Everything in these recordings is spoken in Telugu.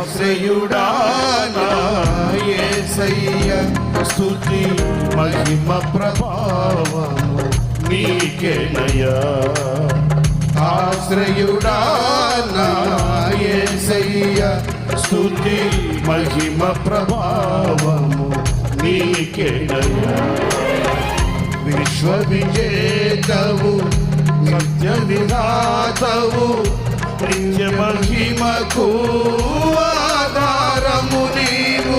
ఆశ్రయుడా నా యేసయ్య స్తుతి మహిమ ప్రభావము నీకేనయ్యా. ఆశ్రయుడా నా యేసయ్య స్తుతి మహిమ ప్రభావము నీకేనయ్యా. విశ్వ విజేతవు సత్య విధాతవు నిత్య మహిమకు ఆధారము నీవు.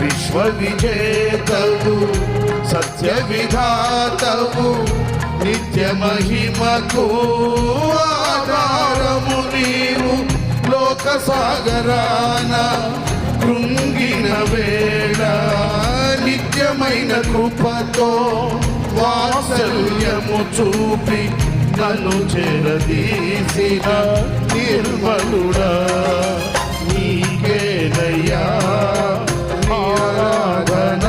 విశ్వ విజేతవు సత్య విధాతవు నిత్య మహిమకు ఆధారము నీవు. లోక సాగరాన కృంగిన వేళ నిత్యమైన కృపతో వాత్సల్యము చూపి నన్ను చేరదీసిన నిర్మలుడా నీకేనయ్యా ఆరాధన.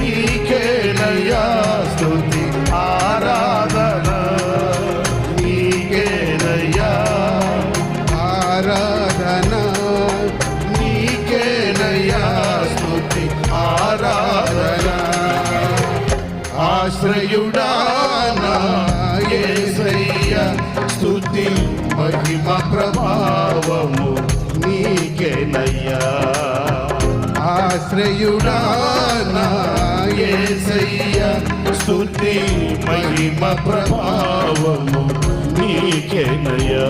నీకేనయ్యా స్తుతి ఆరాధన. నీకేనయ్యా ఆరాధన. నీకేనయ్యా స్తుతి ఆరాధన. ఆశ్రయుడా నా యేసయ్య స్తుతి మహిమ ప్రభావము నీకేనయ్యా. ఆశ్రయుడా నా యేసయ్య స్తుతి మహిమ ప్రభావము నీకేనయ్యా.